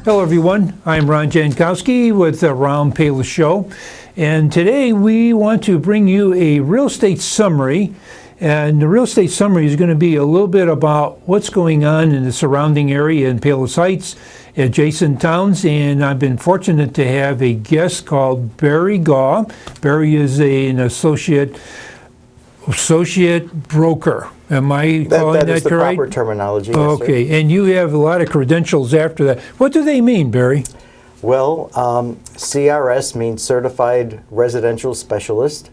Hello everyone, I'm Ron Jankowski with the Round Payless Show, and today we want to bring you a real estate summary. And the real estate summary is going to be a little bit about what's going on in the surrounding area in Payless Heights, adjacent towns, and I've been fortunate to have a guest called Barry Gaw. Barry is an associate broker. Am I calling that correct? That is the proper terminology. Yes, okay, sir. And you have a lot of credentials after that. What do they mean, Barry? Well, CRS means Certified Residential Specialist,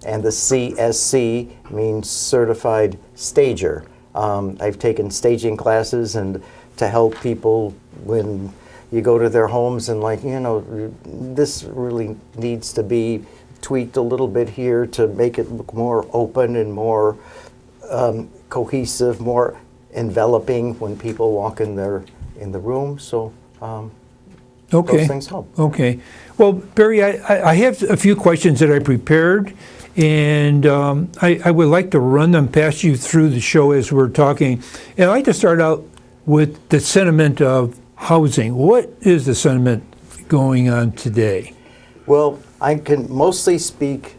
and the CSC means Certified Stager. I've taken staging classes and to help people when you go to their homes and this really needs to be tweaked a little bit here to make it look more open and more cohesive, more enveloping when people walk in the room. So okay. Those things help. Okay. Well, Barry, I have a few questions that I prepared, and I would like to run them past you through the show as we're talking. And I'd like to start out with the sentiment of housing. What is the sentiment going on today? Well, I can mostly speak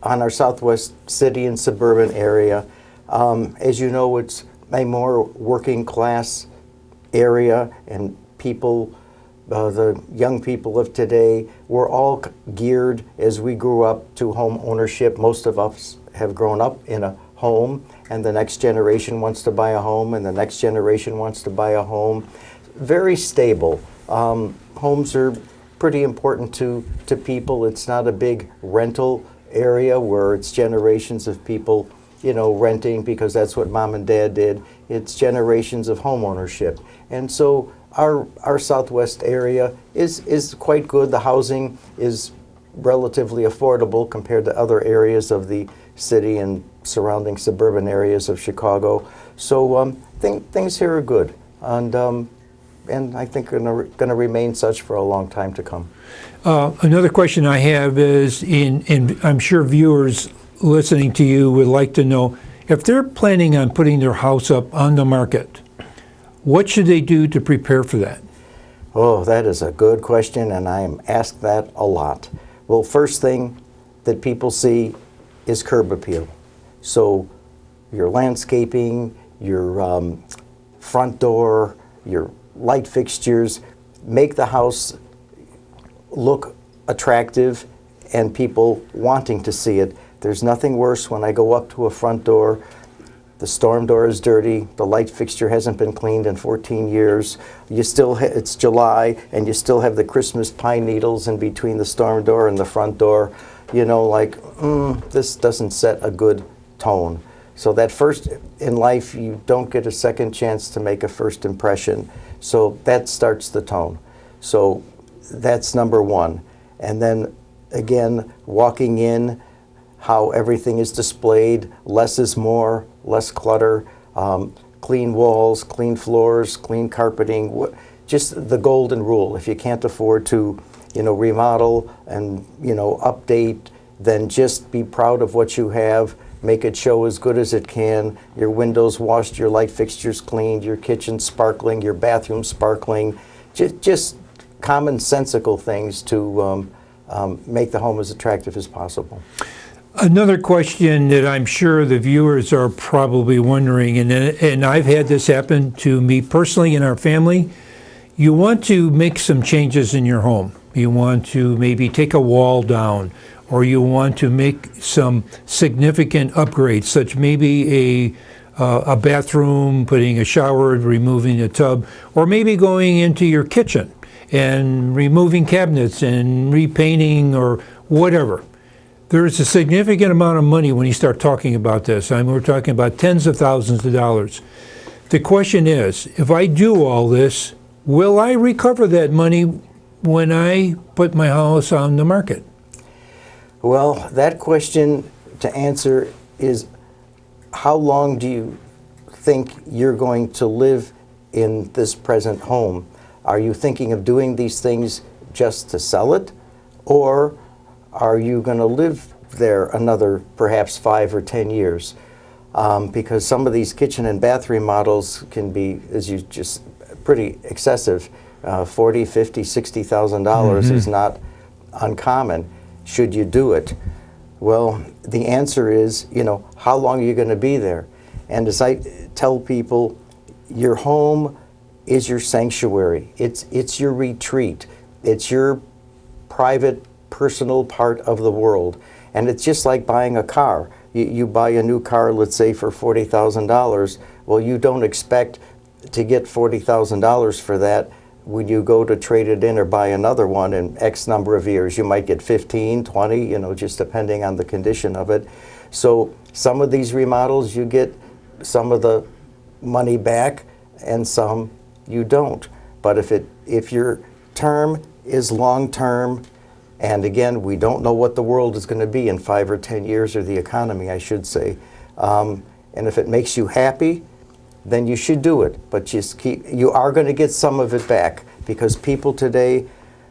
on our southwest city and suburban area. As you know, it's a more working class area, and people, the young people of today, we're all geared as we grew up to home ownership. Most of us have grown up in a home, and the next generation wants to buy a home, and the next generation wants to buy a home. Very stable. Homes are pretty important to people. It's not a big rental area where it's generations of people, renting because that's what mom and dad did. It's generations of home ownership. And so our southwest area is quite good. The housing is relatively affordable compared to other areas of the city and surrounding suburban areas of Chicago. So things here are good. And I think going to remain such for a long time to come. Another question I have is, and I'm sure viewers listening to you would like to know, if they're planning on putting their house up on the market, what should they do to prepare for that? Oh, that is a good question, and I am asked that a lot. Well, first thing that people see is curb appeal. So your landscaping, your front door, your light fixtures, make the house look attractive and people wanting to see it. There's nothing worse when I go up to a front door, the storm door is dirty, the light fixture hasn't been cleaned in 14 years, it's July and you still have the Christmas pine needles in between the storm door and the front door. This doesn't set a good tone. So that first in life, you don't get a second chance to make a first impression. So that starts the tone. So that's number one. And then again, walking in, how everything is displayed, less is more, less clutter, clean walls, clean floors, clean carpeting, just the golden rule. If you can't afford to, remodel and, update, then just be proud of what you have. Make it show as good as it can. Your windows washed, your light fixtures cleaned, your kitchen sparkling, your bathroom sparkling. Just commonsensical things to make the home as attractive as possible. Another question that I'm sure the viewers are probably wondering, and I've had this happen to me personally in our family. You want to make some changes in your home. You want to maybe take a wall down, or you want to make some significant upgrades, such maybe a bathroom, putting a shower, removing a tub, or maybe going into your kitchen and removing cabinets and repainting or whatever. There's a significant amount of money when you start talking about this. We're talking about tens of thousands of dollars. The question is, if I do all this, will I recover that money when I put my house on the market? Well, that question to answer is, how long do you think you're going to live in this present home? Are you thinking of doing these things just to sell it? Or are you going to live there another perhaps 5 or 10 years? Because some of these kitchen and bath remodels can be, as you just, pretty excessive. $40, $50, $60,000 is not uncommon. Should you do it? Well, the answer is, how long are you going to be there? And as I tell people, your home is your sanctuary. It's your retreat. It's your private, personal part of the world. And it's just like buying a car. You buy a new car, let's say, for $40,000. Well, you don't expect to get $40,000 for that. When you go to trade it in or buy another one in X number of years, you might get 15, 20, just depending on the condition of it. So some of these remodels, you get some of the money back and some you don't. But if your term is long term, and again, we don't know what the world is going to be in 5 or 10 years, or the economy, I should say. And if it makes you happy, then you should do it. But you are going to get some of it back, because people today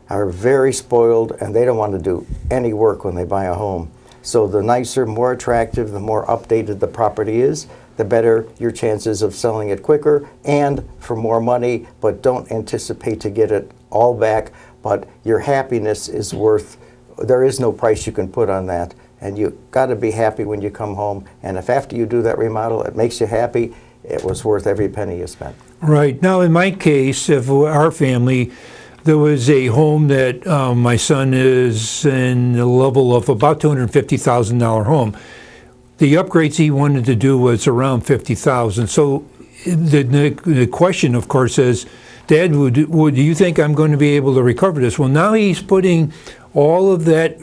are very spoiled and they don't want to do any work when they buy a home. So the nicer, more attractive, the more updated the property is, the better your chances of selling it quicker and for more money. But don't anticipate to get it all back. But your happiness is there is no price you can put on that. And you got to be happy when you come home. And if after you do that remodel, it makes you happy, it was worth every penny you spent. Right. Now, in my case, of our family, there was a home that my son is in the level of about $250,000 home. The upgrades he wanted to do was around $50,000. So the question, of course, is, Dad, do you think I'm going to be able to recover this? Well, now he's putting all of that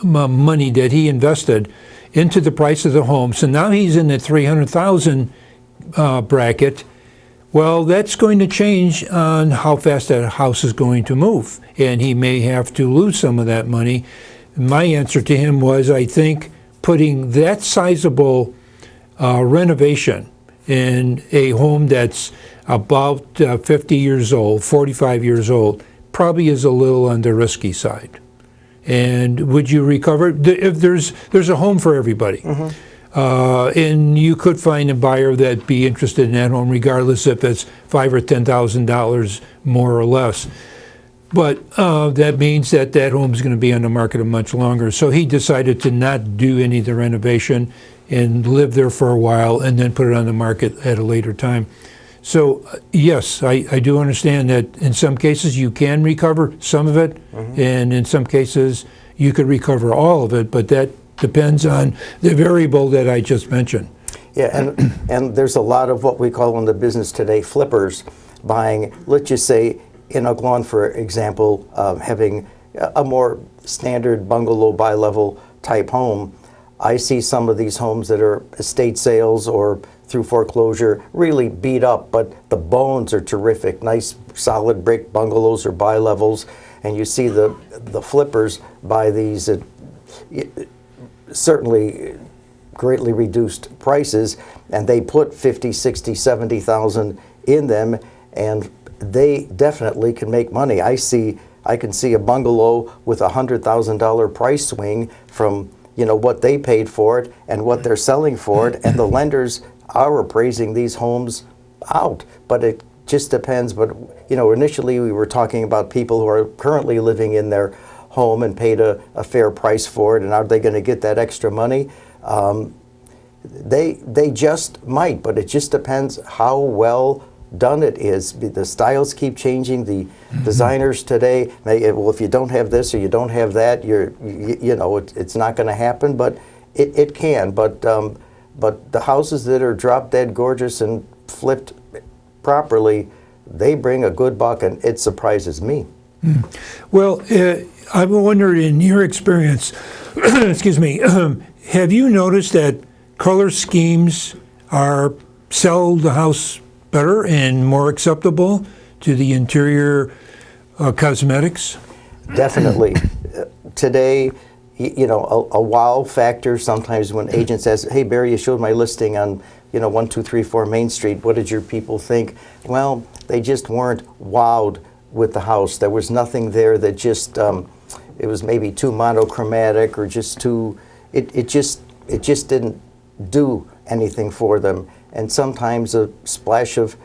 money that he invested into the price of the home. So now he's in the $300,000 bracket. Well, that's going to change on how fast that house is going to move, and he may have to lose some of that money. My answer to him was, I think putting that sizable renovation in a home that's about 50 years old, 45 years old, probably is a little on the risky side. And would you recover? If there's a home for everybody. Mm-hmm. And you could find a buyer that'd be interested in that home, regardless if it's $5,000 or $10,000 more or less. But that means that home's going to be on the market much longer. So he decided to not do any of the renovation and live there for a while and then put it on the market at a later time. So yes, I do understand that in some cases you can recover some of it, mm-hmm. and in some cases you could recover all of it, but that depends on the variable that I just mentioned. Yeah, and there's a lot of what we call in the business today flippers buying, let's just say in Oak Lawn, for example, having a more standard bungalow bi-level type home. I see some of these homes that are estate sales or through foreclosure really beat up, but the bones are terrific, nice solid brick bungalows or bi-levels, and you see the flippers buy these at certainly greatly reduced prices, and they put 50, 60, 70,000 in them, and they definitely can make money. I can see a bungalow with $100,000 price swing from what they paid for it and what they're selling for it, and the lenders are appraising these homes out. But it just depends. But initially we were talking about people who are currently living in their home and paid a fair price for it, and are they going to get that extra money? They just might, but it just depends how well done it is. The styles keep changing. The designers today, well, if you don't have this or you don't have that, it's not going to happen. But it can. But the houses that are drop dead gorgeous and flipped properly, they bring a good buck, and it surprises me. Well, I wonder, in your experience, excuse me, have you noticed that color schemes sell the house better and more acceptable to the interior cosmetics? Definitely. Today, a wow factor sometimes when agents ask, hey, Barry, you showed my listing on 1234 Main Street. What did your people think? Well, they just weren't wowed with the house. There was nothing there that just, it was maybe too monochromatic or just too, it just didn't do anything for them. And sometimes a splash of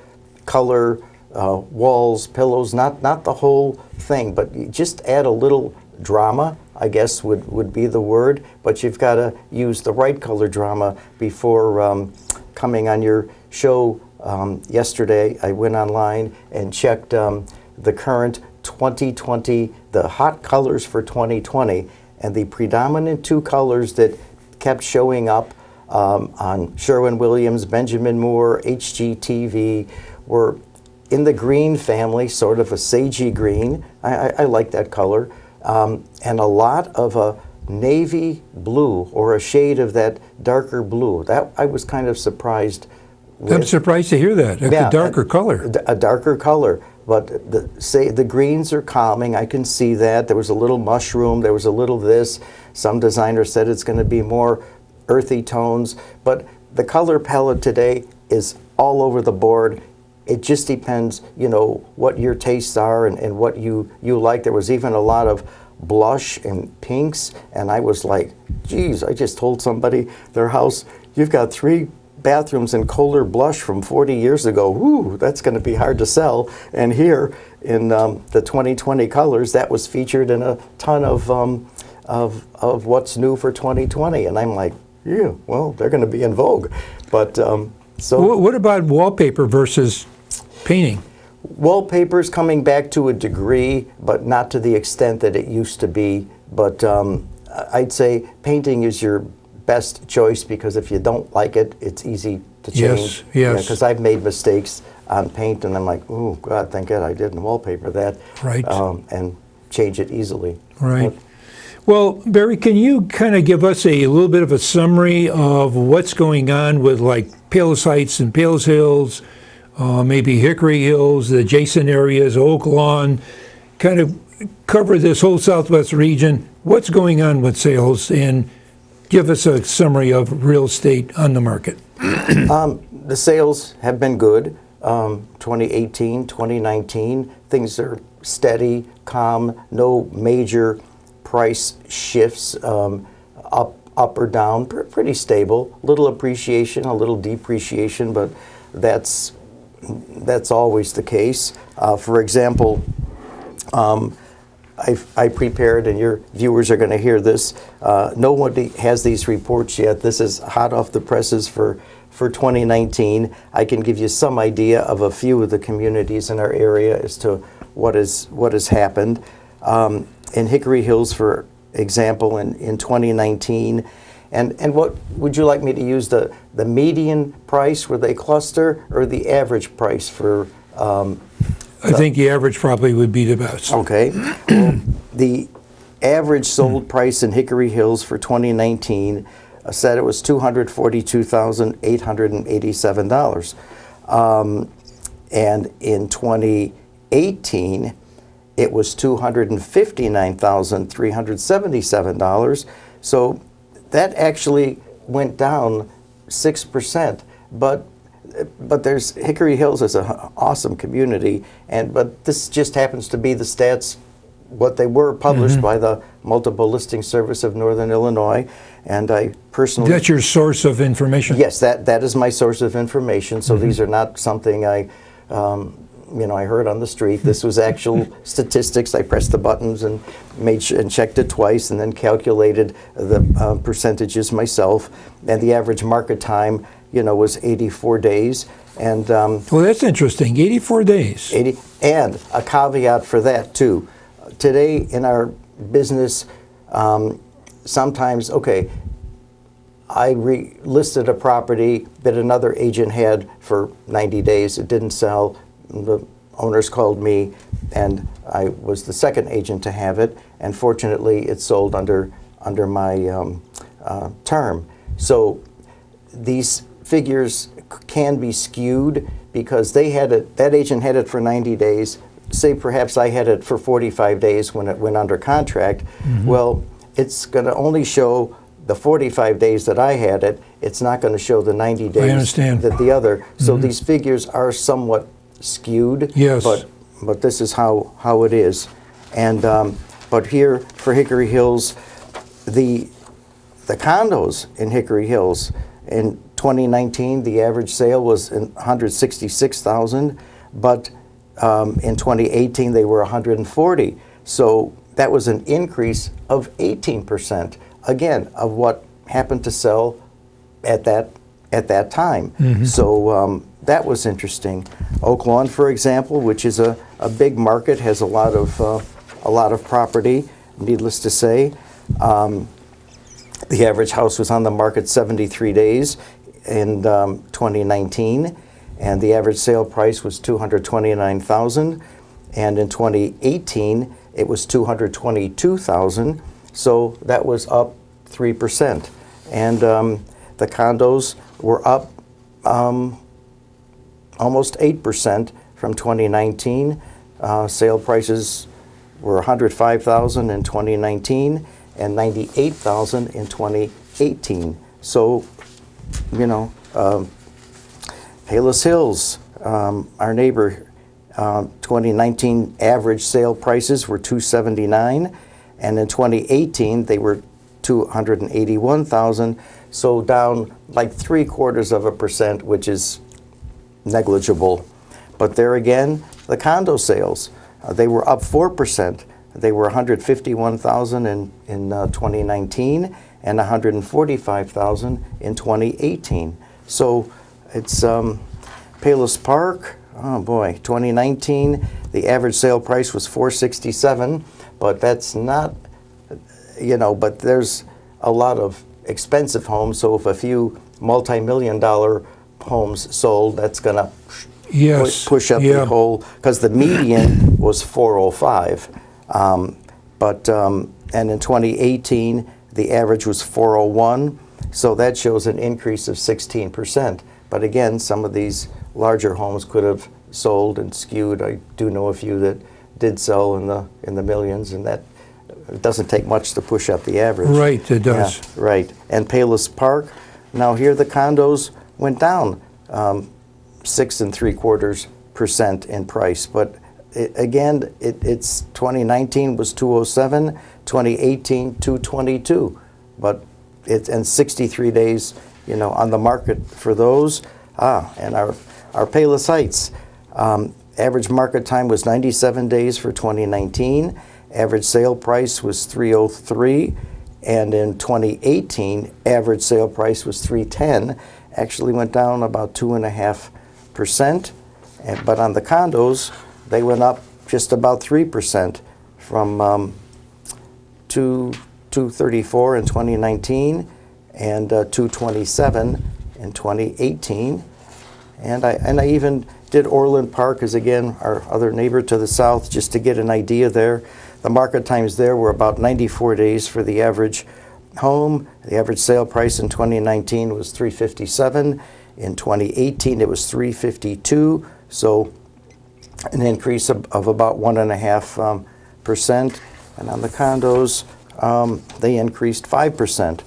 color walls, pillows, not the whole thing, but you just add a little drama, I guess would be the word, but you've got to use the right color drama before coming on your show. Yesterday I went online and checked the current 2020, the hot colors for 2020, and the predominant two colors that kept showing up on Sherwin-Williams, Benjamin Moore, HGTV were in the green family, sort of a sagey green. I like that color. And a lot of a navy blue or a shade of that darker blue. That I was kind of surprised with. I'm surprised to hear that. Yeah, a darker color. A darker color. But the greens are calming. I can see that. There was a little mushroom. There was a little this. Some designer said it's going to be more earthy tones. But the color palette today is all over the board. It just depends, what your tastes are and what you like. There was even a lot of blush and pinks, and I was like, geez, I just told somebody their house, you've got 3 bathrooms in Kohler blush from 40 years ago. Woo, that's going to be hard to sell. And here in the 2020 colors, that was featured in a ton of what's new for 2020. And I'm like, yeah, well, they're going to be in vogue. But so What about wallpaper versus painting? wallpaper's coming back to a degree, but not to the extent that it used to be. But I'd say painting is your best choice, because if you don't like it, it's easy to change. Yes. Because I've made mistakes on paint, and I'm like, oh God, thank God I didn't wallpaper that. Right. And change it easily. Right. Well, Barry, can you kind of give us a little bit of a summary of what's going on with like Palos Heights and Palos Hills, maybe Hickory Hills, the adjacent areas, Oak Lawn, kind of cover this whole southwest region. What's going on with sales, and give us a summary of real estate on the market. The sales have been good. 2018, 2019, things are steady, calm, no major price shifts up or down, pretty stable. Little appreciation, a little depreciation, but that's always the case. For example, I prepared, and your viewers are going to hear this. Nobody has these reports yet. This is hot off the presses for 2019. I can give you some idea of a few of the communities in our area as to what has happened. In Hickory Hills, for example, in 2019, and what would you like me to use, the median price where they cluster, or the average price for? I think the average probably would be the best. Okay. Well, the average sold price in Hickory Hills for 2019 said it was $242,887. And in 2018, it was $259,377. So that actually went down 6%. But there's Hickory Hills is an awesome community, but this just happens to be the stats, what they were published by the Multiple Listing Service of Northern Illinois, and I personally. That's your source of information? Yes, that is my source of information. So these are not something I heard on the street. This was actual statistics. I pressed the buttons and checked it twice, and then calculated the percentages myself, and the average market time was 84 days. And well, that's interesting. 84 days. And a caveat for that too. Today in our business, sometimes, I listed a property that another agent had for 90 days. It didn't sell. The owners called me, and I was the second agent to have it. And fortunately, it sold under my term. So these figures can be skewed because that agent had it for 90 days. Say perhaps I had it for 45 days when it went under contract. Well, it's going to only show the 45 days that I had it. It's not going to show the 90 days I understand. that the other. So these figures are somewhat skewed. Yes. But this is how it is. And but here for Hickory Hills, the condos in Hickory Hills in 2019, the average sale was $166,000, but In 2018, they were 140. So that was an increase of 18%, again, of what happened to sell at that time. So that was interesting. Oak Lawn, for example, which is a big market, has a lot of property. Needless to say, the average house was on the market 73 days in 2019, and the average sale price was $229,000. And in 2018, it was $222,000. So that was up 3%. And the condos were up almost 8% from 2019. Sale prices were $105,000 in 2019 and $98,000 in 2018. So, you know, Palos Hills, our neighbor, 2019 average sale prices were $279, and in 2018 they were $281,000. So down like 0.75%, which is negligible. But there again, the condo sales, they were up 4%. They were $151,000 in 2019 and $145,000 in 2018. So it's Palos Park. Oh boy, 2019, the average sale price was $467, but that's not, you know, but there's a lot of expensive homes. So if a few multi-million-dollar homes sold, that's going to push up the whole, because the median was 405. And in 2018, the average was 401. So that shows an increase of 16%. But again, some of these larger homes could have sold and skewed. I do know a few that did sell in the millions, and that it doesn't take much to push up the average. Right, it does. Yeah, right. And Palos Park, now here the condos went down 6.75% in price. But it's 2019 was 207, 2018 222, but it's and 63 days, you know, on the market for those. And our Palos Heights, average market time was 97 days for 2019. Average sale price was 303, and in 2018, average sale price was 310. Actually went down about 2.5%. But on the condos, they went up just about 3% from 234 in 2019 and 227 in 2018. And I even did Orland Park, as again our other neighbor to the south, just to get an idea there. The market times there were about 94 days for the average home. The average sale price in 2019 was $357. In 2018, it was $352. So an increase of about 1.5%. And on the condos, they increased 5%.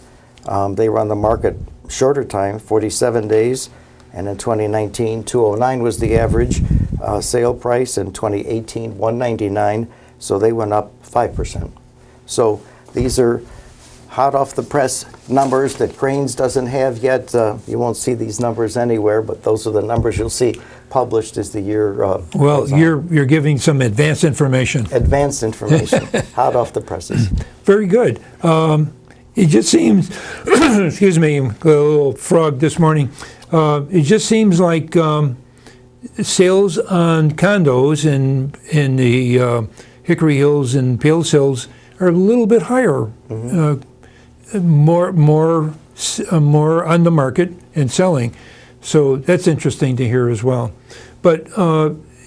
They were on the market shorter time, 47 days. And in 2019, 209 was the average sale price. In 2018, 199. So they went up 5%. So these are hot off the press numbers that Cranes doesn't have yet. You won't see these numbers anywhere, but those are the numbers you'll see published as the year well, goes on. you're giving some advanced information. Advanced information, hot off the presses. Very good. It just seems, excuse me, a little frog this morning. It just seems like sales on condos in the Hickory Hills and Palos Hills are a little bit higher, more on the market and selling. So that's interesting to hear as well. But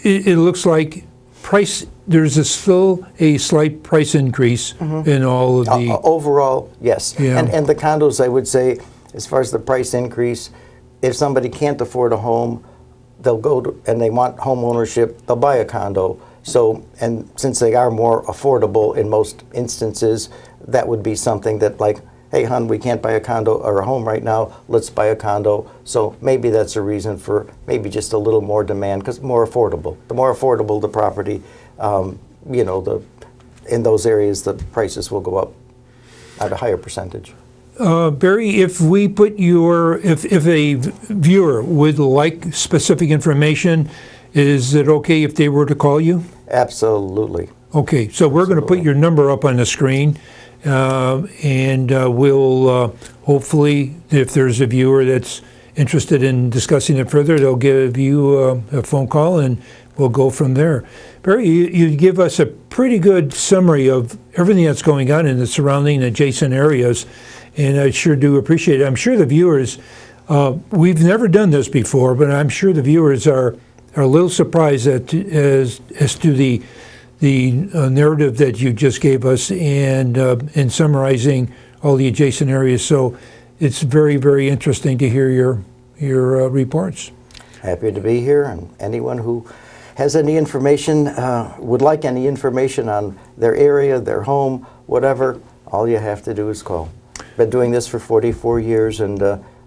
it looks like there's still a slight price increase in all of the... overall, yes. Yeah. And the condos, I would say, as far as the price increase, if somebody can't afford a home, they'll go and they want home ownership, they'll buy a condo. So, and since they are more affordable in most instances, that would be something that, like, hey, hon, we can't buy a condo or a home right now, let's buy a condo. So maybe that's a reason for maybe just a little more demand, because more affordable. The more affordable the property, you know, in those areas, the prices will go up at a higher percentage. Barry, if we put if a viewer would like specific information, Is it okay if they were to call you? Absolutely. Okay, so we're going to put your number up on the screen, and we'll hopefully, if there's a viewer that's interested in discussing it further, they'll give you a phone call, and we'll go from there. Barry, you give us a pretty good summary of everything that's going on in the surrounding adjacent areas, and I sure do appreciate it. I'm sure the viewers, we've never done this before, but I'm sure the viewers are a little surprised as to the narrative that you just gave us and in summarizing all the adjacent areas. So it's very, very interesting to hear your reports. Happy to be here, and anyone who has any information, would like any information on their area, their home, whatever, all you have to do is call. Been doing this for 44 years, and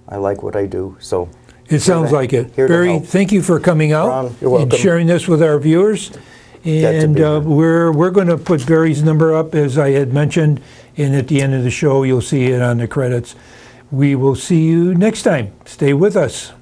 I like what I do. So it sounds like it. Barry, thank you for coming out Ron, you're welcome. and sharing this with our viewers. And we're going to put Barry's number up, as I had mentioned, and at the end of the show, you'll see it on the credits. We will see you next time. Stay with us.